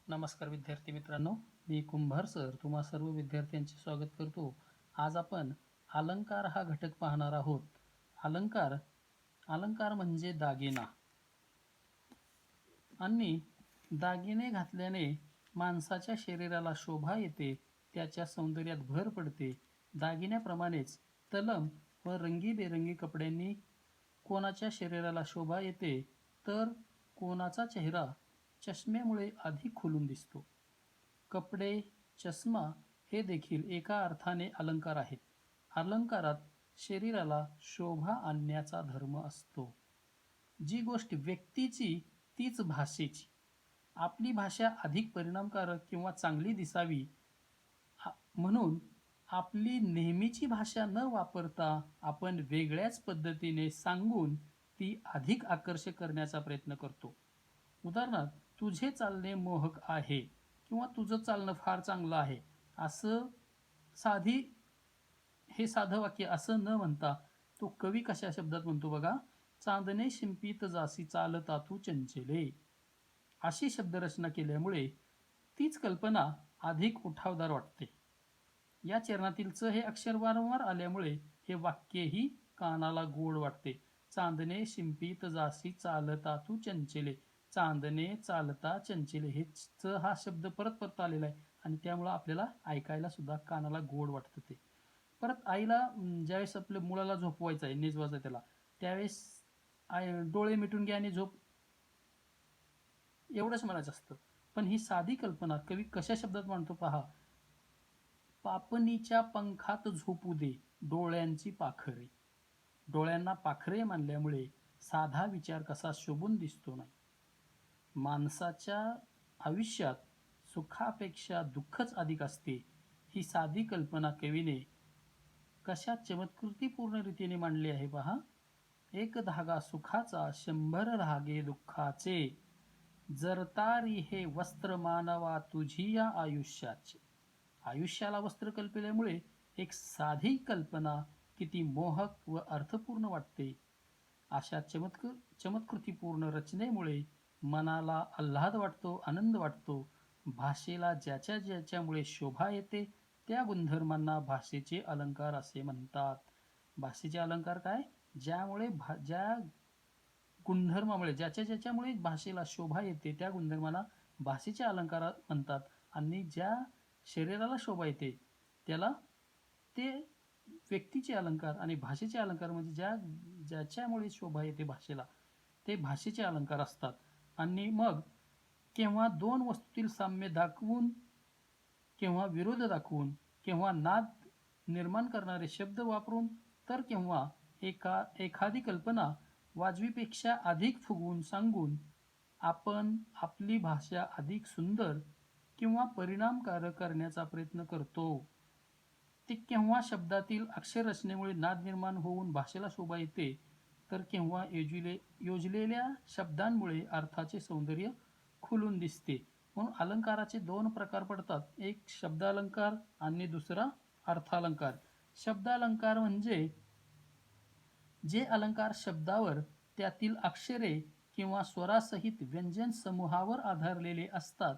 नमस्कार विद्यार्थी मित्रांनो, मी कुंभार सर तुम्हा सर्व विद्यार्थ्यांचे स्वागत करतो. आज आपण अलंकार हा घटक पाहणार आहोत. अलंकार अलंकार म्हणजे दागिना आणि दागिने घातल्याने माणसाच्या शरीराला शोभा येते, त्याच्या सौंदर्यात भर पडते. दागिन्याप्रमाणेच तलम व रंगीबेरंगी कपड्यांनी कोणाच्या शरीराला शोभा येते, तर कोणाचा चेहरा चष्म्यामुळे अधिक खुलून दिसतो. कपडे, चष्मा हे देखील एका अर्थाने अलंकार आहेत. अलंकारात शरीराला शोभा आणण्याचा धर्म असतो. जी गोष्ट व्यक्तीची तीच भाषेची. आपली भाषा अधिक परिणामकारक किंवा चांगली दिसावी म्हणून आपली नेहमीची भाषा न वापरता आपण वेगळ्याच पद्धतीने सांगून ती अधिक आकर्षक करण्याचा प्रयत्न करतो. उदाहरणार्थ, तुझे चालणे मोहक आहे किंवा तुझं चालणं फार चांगलं आहे असं साधी हे साधं वाक्य असं न म्हणता तो कवी कशा शब्दात म्हणतो बघा, चांदणे शिंपीत जासी चालता तू चंचले. अशी शब्दरचना केल्यामुळे तीच कल्पना अधिक उठावदार वाटते. या चरणातील च हे अक्षर वारंवार आल्यामुळे हे वाक्यही कानाला गोड वाटते. चांदणे शिंपीत जासी चालता तू चंचले. चांदणे चालता चंचले हे च हा शब्द परत परत आलेला आहे आणि त्यामुळं आपल्याला ऐकायला सुद्धा कानाला गोड वाटतं ते. परत आईला ज्यावेळेस आपल्या मुलाला झोपवायचं आहे, निजवायचं आहे त्याला, त्यावेळेस डोळे मिटून घ्या आणि झोप, एवढंच म्हणायचं असतं. पण ही साधी कल्पना कवी कशा शब्दात मांडतो पहा. पापणीच्या पंखात झोपू दे डोळ्यांची पाखरे. डोळ्यांना पाखरे मानल्यामुळे साधा विचार कसा शोभून दिसतो नाही. माणसाच्या आयुष्यात सुखापेक्षा दुःखच अधिक असते. ही साधी कल्पना कवीने कशा चमत्कृतीपूर्ण रीतीने मांडली आहे पहा. एक धागा सुखाचा 100 धागे दुःखाचे. जरतारी हे वस्त्र मानवा तुझी या आयुष्याचे. आयुष्याला वस्त्र कल्पल्यामुळे एक साधी कल्पना किती मोहक व अर्थपूर्ण वाटते. अशा चमत्कृतीपूर्ण रचनेमुळे मनाला आल्हाद वाटतो, आनंद वाटतो. भाषेला ज्याच्या ज्याच्यामुळे शोभा येते त्या गुणधर्मांना भाषेचे अलंकार असे म्हणतात. भाषेचे अलंकार काय? ज्यामुळे ज्या गुणधर्मामुळे ज्याच्या ज्याच्यामुळे भाषेला शोभा येते त्या गुणधर्मांना भाषेचे अलंकार म्हणतात आणि ज्या शरीराला शोभा येते त्याला ते व्यक्तीचे अलंकार आणि भाषेचे अलंकार म्हणजे ज्याच्यामुळे शोभा येते भाषेला ते भाषेचे अलंकार असतात. आणि मग केव्हा दोन वस्तूतील साम्य दाखवून, केव्हा विरोध दाखवून, केव्हा नाद निर्माण करणारे शब्द वापरून, तर केव्हा एखादी कल्पना वाजवीपेक्षा अधिक फुगवून सांगून आपण आपली भाषा अधिक सुंदर किंवा परिणामकारक करण्याचा प्रयत्न करतो. ते केव्हा शब्दातील अक्षररचनेमुळे नाद निर्माण होऊन भाषेला शोभा येते, तर केव्हा योजलेल्या शब्दांमुळे अर्थाचे सौंदर्य खुलून दिसते. म्हणून अलंकाराचे दोन प्रकार पडतात, एक शब्दालंकार आणि दुसरा अर्थालंकार. शब्दालंकार म्हणजे जे अलंकार शब्दावर, त्यातील अक्षरे किंवा स्वरासहित व्यंजन समूहावर आधारलेले असतात,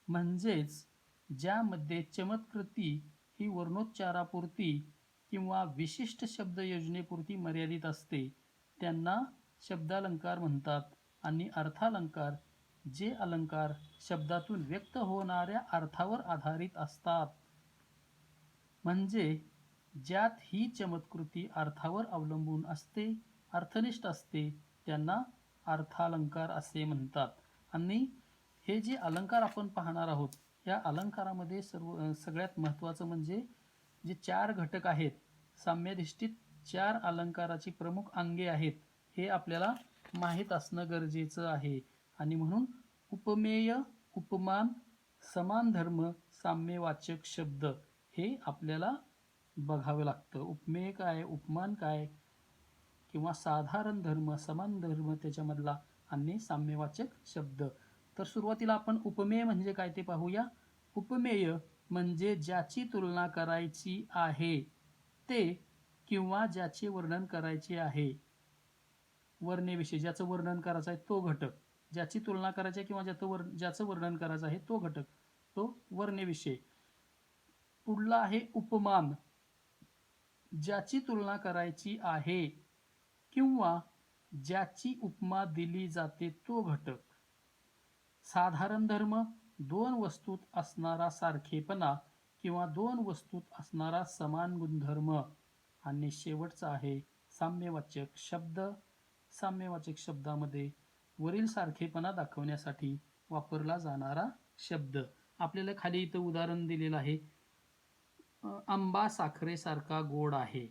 म्हणजेच ज्यामध्ये चमत्कृती ही वर्णोच्चारापुरती किंवा विशिष्ट शब्दयोजनेपुरती मर्यादित असते, त्यांना शब्दालंकार म्हणतात. आणि अर्थालंकार जे अलंकार शब्दातून व्यक्त होणाऱ्या अर्थावर आधारित असतात, म्हणजे ज्यात ही चमत्कृती अर्थावर अवलंबून असते, अर्थनिष्ठ असते, त्यांना अर्थालंकार असे म्हणतात. आणि हे जे अलंकार आपण पाहणार आहोत, या अलंकारामध्ये सगळ्यात महत्त्वाचं म्हणजे जे 4 घटक आहेत, साम्याधिष्ठित 4 अलंकाराची प्रमुख अंगे आहेत, हे आपल्याला माहीत असणं गरजेचं आहे. आणि म्हणून उपमेय, उपमान, समान धर्म, साम्यवाचक शब्द हे आपल्याला बघावं लागतं. उपमेय काय, उपमान काय, किंवा साधारण धर्म, समान धर्म त्याच्यामधला, आणि साम्यवाचक शब्द. तर सुरुवातीला आपण उपमेय म्हणजे काय ते पाहूया. उपमेय म्हणजे ज्याची तुलना करायची आहे ते किंवा ज्याचे वर्णन करायचे आहे, वर्णेविषयी ज्याचं वर्णन करायचं आहे तो घटक. ज्याची तुलना करायची किंवा ज्याचं वर्णन करायचं आहे तो घटक, तो वर्णविषय. पुढला आहे उपमान. ज्याची तुलना करायची आहे किंवा ज्याची उपमा दिली जाते तो घटक. साधारण धर्म, दोन वस्तूत असणारा सारखेपणा किंवा दोन वस्तूत असणारा समान गुणधर्म. आणि शेवटचा आहे साम्यवाचक शब्द. साम्यवाचक शब्दामध्ये वरील सारखेपणा दाखवण्यासाठी वापरला जाणारा शब्द. आपल्याला खाली इथं उदाहरण दिलेलं आहे, आंबा साखरेसारखा गोड आहे.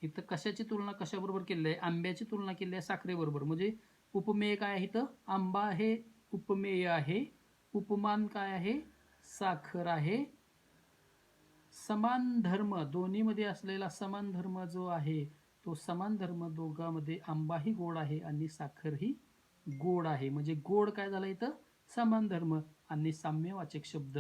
इथं कशाची तुलना कशाबरोबर केली आहे? आंब्याची तुलना केली आहे साखरेबरोबर. म्हणजे उपमेय काय आहे? इथं आंबा हे उपमेय आहे. उपमान काय आहे? साखर आहे. समान धर्म, दोन्हीमध्ये असलेला समान धर्म जो आहे तो समान धर्म दोघांमध्ये आंबाही गोड आहे आणि साखरही गोड आहे. म्हणजे गोड काय झालं इथं? समान धर्म. आणि साम्यवाचक शब्द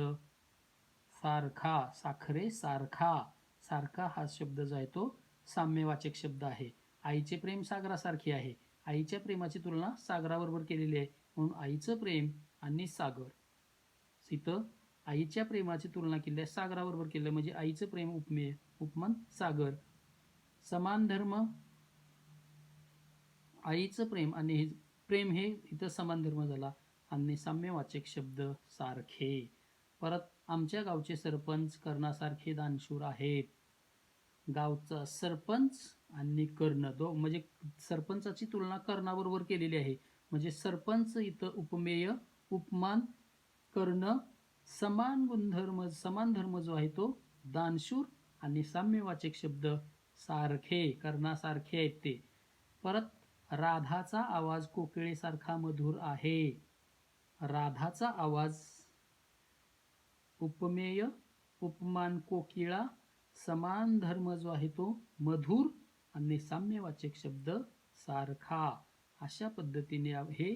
सारखा, साखरे सारखा. सारखा हा शब्द जो आहे तो साम्यवाचक शब्द आहे. आईचे प्रेम सागरासारखे आहे. आईच्या प्रेमाची तुलना सागराबरोबर केलेली आहे, म्हणून आईचं प्रेम आणि सागर. इथं आईच्या प्रेमाची तुलना केली आहे सागराबरोबर केली आहे, म्हणजे आईचं प्रेम उपमेय, उपमान सागर. समान धर्म, आईचं प्रेम आणि प्रेम हे इथं समान धर्म झाला. आणि साम्यवाचक शब्द सारखे. परत आमच्या गावचे सरपंच कर्णासारखे दानशूर आहेत. गावचा सरपंच आणि कर्ण म्हणजे सरपंचाची तुलना कर्णाबरोबर केलेली आहे, म्हणजे सरपंच इथं उपमेय, उपमान, कर्ण, समान गुणधर्म, समान धर्म जो आहे तो दानशूर. आणि साम्यवाचक शब्द सारखे, कर्णासारखे आहेत ते. परत राधाचा आवाज कोकिळेसारखा मधुर आहे. राधाचा आवाज उपमेय, उपमान कोकिळा, समान धर्म जो आहे तो मधुर आणि साम्यवाचक शब्द सारखा. अशा पद्धतीने हे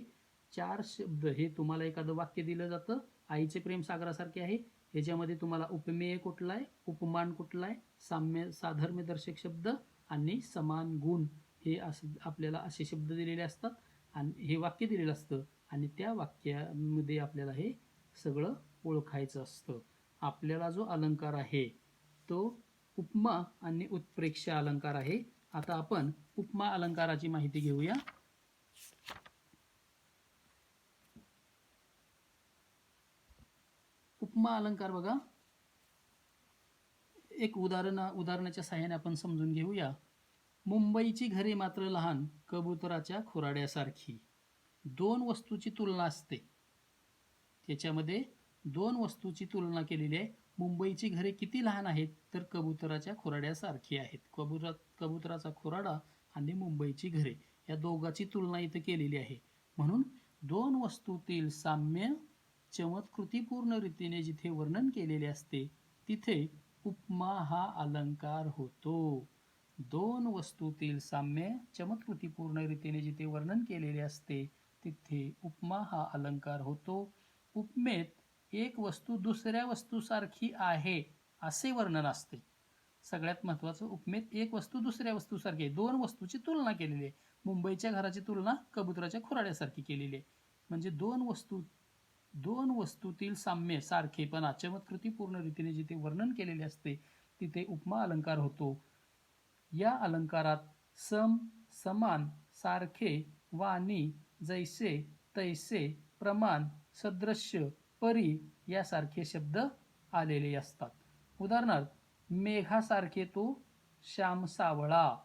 4 शब्द, हे तुम्हाला एखादं वाक्य दिलं जातं, आईचे प्रेम सागरासारखे आहे, ह्याच्यामध्ये तुम्हाला उपमेय कुठला आहे, उपमान कुठला आहे, साधर्म्यदर्शक शब्द आणि समान गुण, हे असं आपल्याला असे शब्द दिलेले असतात आणि हे वाक्य दिलेलं असतं आणि त्या वाक्यामध्ये आपल्याला हे सगळं ओळखायचं असतं. आपल्याला जो अलंकार आहे तो उपमा आणि उत्प्रेक्ष अलंकार आहे. आता आपण उपमा अलंकाराची माहिती घेऊया. उपमा अलंकार बघा, एक उदाहरणाच्या सहाय्याने आपण समजून घेऊया. मुंबईची घरे मात्र लहान, कबुतराच्या खुराड्यासारखी. दोन वस्तूची तुलना असते, त्याच्यामध्ये दोन वस्तूची तुलना केलेली आहे. मुंबईची घरे किती लहान आहेत? तर कबुतराच्या खुराड्यासारखी आहेत. कबुतराचा खुराडा आणि मुंबईची घरे या दोघांची तुलना इथं केलेली आहे. म्हणून दोन वस्तूतील साम्य चमत्कृतीपूर्ण रीतीने जिथे वर्णन केलेले असते तिथे उपमा हा अलंकार होतो. दोन वस्तूतील साम्य चमत्कृतीपूर्ण रीतीने जिथे वर्णन केलेले असते तिथे उपमा हा अलंकार होतो. उपमेत एक वस्तू दुसऱ्या वस्तूसारखी आहे असे वर्णन असते. सगळ्यात महत्त्वाचं, उपमेत एक वस्तू दुसऱ्या वस्तूसारखी आहे. दोन वस्तूची तुलना केलेली आहे. मुंबईच्या घराची तुलना कबुतराच्या खुराड्यासारखी केलेली आहे. म्हणजे दोन वस्तूतील साम्य, सारखेपणा चमत्कृतीपूर्ण रीतीने जिथे वर्णन केलेले असते तिथे उपमा अलंकार होतो. या अलंकारात सम, समान, सारखे, वाणी, जैसे, तैसे, प्रमाण, सदृश्य, परी यासारखे शब्द आलेले असतात. उदाहरणार्थ, मेघासारखे तो श्याम सावळा,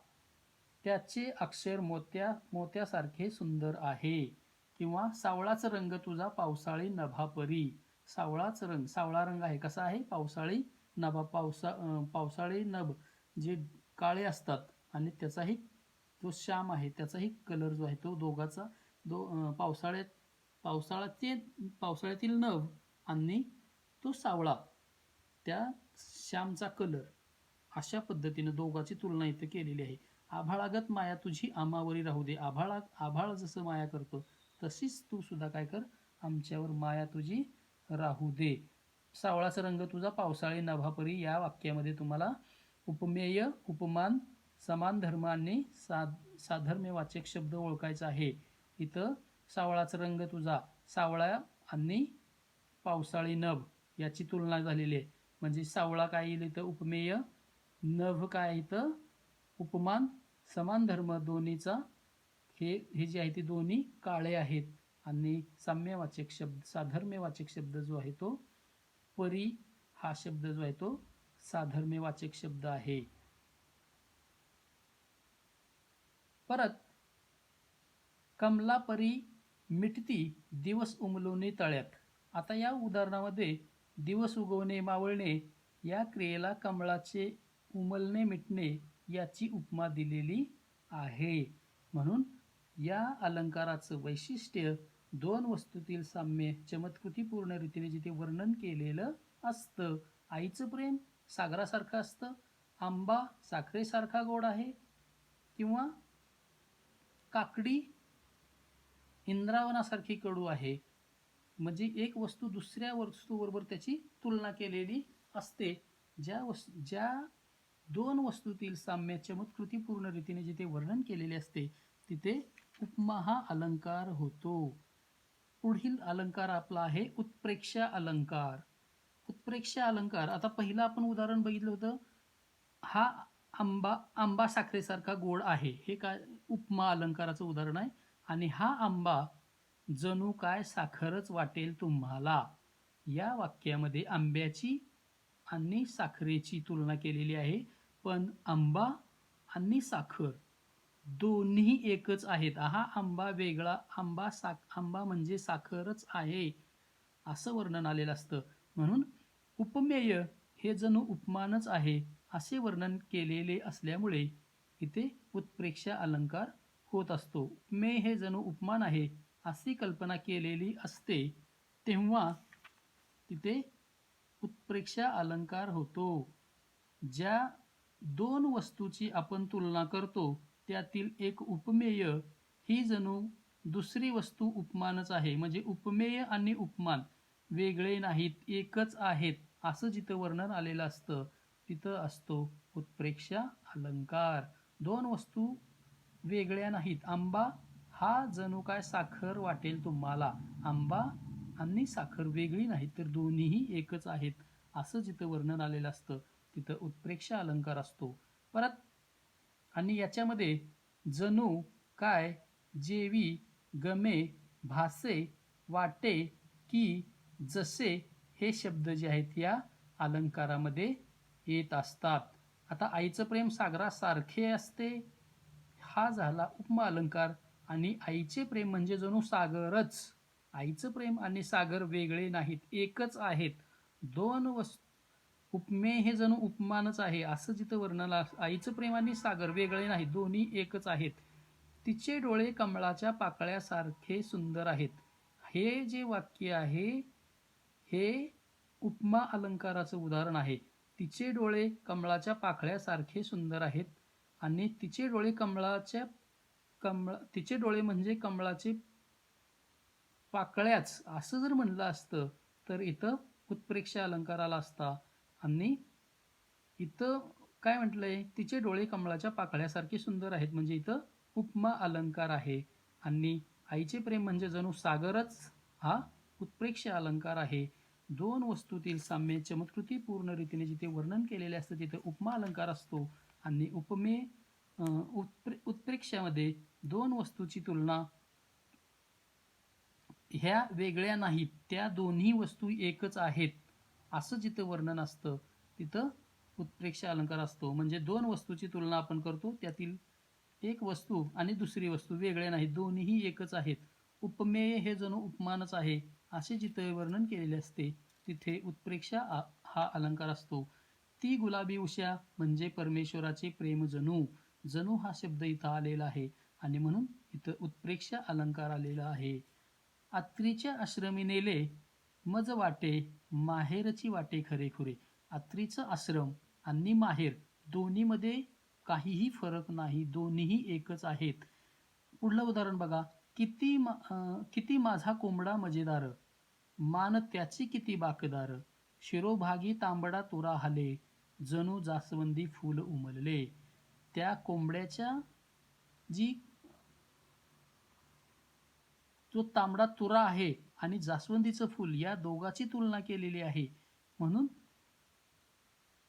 त्याचे अक्षर मोत्यासारखे सुंदर आहे. किंवा सावळाच रंग तुझा पावसाळी नभापरी. सावळा रंग आहे, कसा आहे? पावसाळी नभा. पावसाळी नभ जे काळे असतात आणि त्याचाही जो श्याम आहे त्याचाही कलर जो आहे तो दोघाचा पावसाळ्यातील नभ आणि तो सावळा, त्या श्यामचा कलर, अशा पद्धतीने दोघांची तुलना इथे केलेली आहे. आभाळागत माया तुझी आम्हावरी राहू दे. आभाळ जसं माया करतो तशीच तू सुद्धा काय कर, आमच्यावर माया तुझी राहू दे. सावळाचा रंग तुझा पावसाळी नभापरी या वाक्यामध्ये तुम्हाला उपमेय, उपमान, समान धर्म आणि साधर्म्यवाचक शब्द ओळखायचा आहे. इथं सावळाचा रंग तुझा, सावळा आणि पावसाळी नभ याची तुलना झालेली आहे. म्हणजे सावळा काय येईल इथं उपमेय, नभ काय इथं उपमान, समान धर्म दोन्हीचा हे जे आहे ते दोन्ही काळे आहेत. आणि साम्यवाचक शब्द, साधर्म्यवाचक शब्द जो आहे तो परी, हा शब्द जो आहे तो साधर्म्यवाचक शब्द आहे. परत कमला परी मिटती दिवस उमलवणे तळ्यात. आता या उदाहरणामध्ये दिवस उगवणे, मावळणे या क्रियेला कमळाचे उमलणे, मिटणे याची उपमा दिलेली आहे. म्हणून या अलंकाराचं वैशिष्ट्य दोन वस्तूतील साम्य चमत्कृतीपूर्ण रीतीने जिथे वर्णन केलेलं असतं. आईचं प्रेम सागरासारखं असतं, आंबा साखरेसारखा गोड आहे, किंवा काकडी इंद्रावनासारखी कडू आहे. म्हणजे एक वस्तू दुसऱ्या वस्तूबरोबर त्याची तुलना केलेली असते. ज्या दोन वस्तूतील साम्य चमत्कृतीपूर्ण रीतीने जिथे वर्णन केलेले असते तिथे उपमा हा अलंकार होतो. पुढील अलंकार आपला आहे उत्प्रेक्षा अलंकार. उत्प्रेक्षा अलंकार, आता पहिलं आपण उदाहरण बघितलं होतं, हा आंबा साखरेसारखा गोड आहे, हे काय उपमा अलंकाराचं उदाहरण आहे. आणि हा आंबा जणू काय साखरच वाटेल तुम्हाला, या वाक्यामध्ये आंब्याची आणि साखरेची तुलना केलेली आहे. पण आंबा आणि साखर दोन्ही एकच आहेत. हा आंबा वेगळा, आंबा म्हणजे साखरच आहे असं वर्णन आलेलं असतं. म्हणून उपमेय हे जणू उपमानच आहे असे वर्णन केलेले असल्यामुळे इथे उत्प्रेक्षा अलंकार होत असतो. उपमेय हे जणू उपमान आहे अशी कल्पना केलेली असते तेव्हा तिथे उत्प्रेक्षा अलंकार होतो. ज्या दोन वस्तूची आपण तुलना करतो त्यातील एक उपमेय ही जणू दुसरी वस्तू उपमानच आहे. म्हणजे उपमेय आणि उपमान वेगळे नाहीत, एकच आहेत असं जिथं वर्णन आलेलं असतं तिथं असतो उत्प्रेक्षा अलंकार. दोन वस्तू वेगळ्या नाहीत. आंबा हा जणू काय साखर वाटेल तुम्हाला, आंबा आणि साखर वेगळी नाहीत तर दोन्हीही एकच आहेत असं जिथं वर्णन आलेलं असतं तिथं उत्प्रेक्षा अलंकार असतो. परत आणि याच्यामध्ये जणू काय, जेवी, गमे, भासे, वाटे की, जसे हे शब्द जे आहेत या अलंकारामध्ये येत असतात. आता आईचं प्रेम सागरासारखे असते, हा झाला उपमा अलंकार. आणि आईचे प्रेम म्हणजे जणू सागरच. आईचं प्रेम आणि सागर वेगळे नाहीत, एकच आहेत. दोन वस्तू उपमेय हे जणू उपमानच आहे असं जिथं वर्णन, आईचं प्रेम आणि सागर वेगळे नाहीत, दोन्ही एकच आहेत. तिचे डोळे कमळाच्या पाकळ्यासारखे सुंदर आहेत. हे जे वाक्य आहे हे उपमा अलंकाराचं उदाहरण आहे. तिचे डोळे कमळाच्या पाकळ्यासारखे सुंदर आहेत. आणि तिचे डोळे तिचे डोळे म्हणजे कमळाचे पाकळ्याच असं जर म्हणलं असतं तर इथं उत्प्रेक्षा अलंकार आला असता. आणि इथं काय म्हटलंय, तिचे डोळे कमळाच्या पाकळ्यासारखे सुंदर आहेत म्हणजे इथं उपमा अलंकार आहे. आणि आईचे प्रेम म्हणजे जणू सागरच, हा उत्प्रेक्षा अलंकार आहे. दोन वस्तूतील साम्य चमत्कृतीपूर्ण रीतीने जिथे वर्णन केलेले असतं तिथे उपमा अलंकार असतो. आणि उत्प्रेक्षामध्ये दोन वस्तूची तुलना ह्या वेगळ्या नाहीत, त्या दोन्ही वस्तू एकच आहेत असं जिथं वर्णन असतं तिथं उत्प्रेक्षा अलंकार असतो. म्हणजे दोन वस्तूची तुलना आपण करतो, त्यातील एक वस्तू आणि दुसरी वस्तू वेगळ्या नाहीत, दोन्हीही एकच आहेत. उपमेय हे जणू उपमानच आहे असे जिथे वर्णन केलेले असते तिथे उत्प्रेक्षा हा अलंकार असतो. ती गुलाबी उषा म्हणजे परमेश्वराचे प्रेम जणू. जणू हा शब्द इथं आलेला आहे आणि म्हणून इथं उत्प्रेक्षा अलंकार आलेला आहे. अत्रीच्या आश्रमी नेले मज वाटे, माहेरची वाटे खरेखुरे. अत्रीचं आश्रम आणि माहेर दोन्हीमध्ये काहीही फरक नाही, दोन्हीही एकच आहेत. पुढलं उदाहरण बघा. किती माझा कोंबडा मजेदार, मान त्याची किती बाकदार, शिरोभागी तांबडा तुरा हाले, जणू जास्वंदी फूल उमलले. त्या कोंबड्याच्या जी जो तांबडा तुरा आहे आणि जास्वंदीचं फूल या दोघाची तुलना केलेली आहे. म्हणून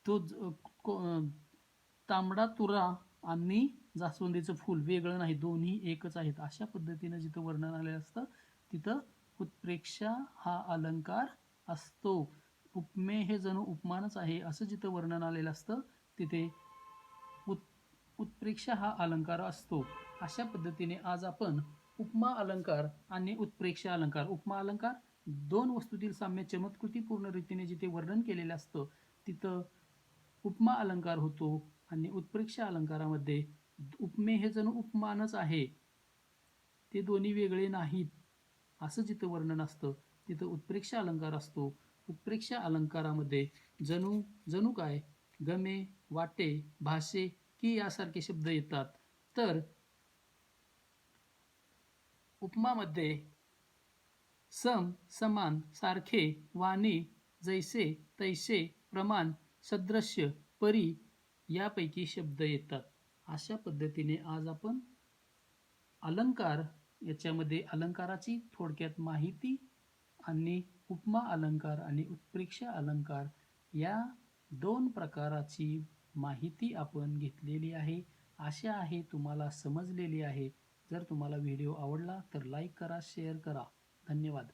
तो तांबडा तुरा आणि जास्वंदीचं फूल वेगळं नाही, दोन्ही एकच आहेत. अशा पद्धतीनं जिथं वर्णन आलेलं असतं तिथं उत्प्रेक्षा हा अलंकार असतो. उपमे हे जणू उपमानच आहे असं जिथं वर्णन आलेलं असतं तिथे उत्प्रेक्षा हा अलंकार असतो. अशा पद्धतीने आज आपण उपमा अलंकार आणि उत्प्रेक्षा अलंकार. उपमा अलंकार दोन वस्तूतील साम्य चमत्कृतीपूर्ण रीतीने जिथे वर्णन केलेलं असतं तिथं उपमा अलंकार होतो आणि उत्प्रेक्षा अलंकारामध्ये उपमे हे जणू उपमानच आहे, ते दोन्ही वेगळे नाहीत असं जिथं वर्णन असतं तिथं उत्प्रेक्षा अलंकार असतो. उत्प्रेक्षा अलंकारामध्ये जणू जणू काय गमे, वाटे, भाषे की यासारखे शब्द येतात. तर उपमामध्ये सम, समान, सारखे, वाणी, जैसे, तैसे, प्रमाण, सदृश्य, परी यापैकी शब्द येतात. अशा पद्धतीने आज आपण अलंकार याच्यामध्ये अलंकाराची थोडक्यात माहिती आणि उपमा अलंकार आणि उत्प्रेक्षा अलंकार या दोन प्रकाराची माहिती आपण घेतलेली आहे. आशा आहे तुम्हाला समजलेली आहे. जर तुम्हाला व्हिडिओ आवडला तर लाईक करा, शेअर करा. धन्यवाद.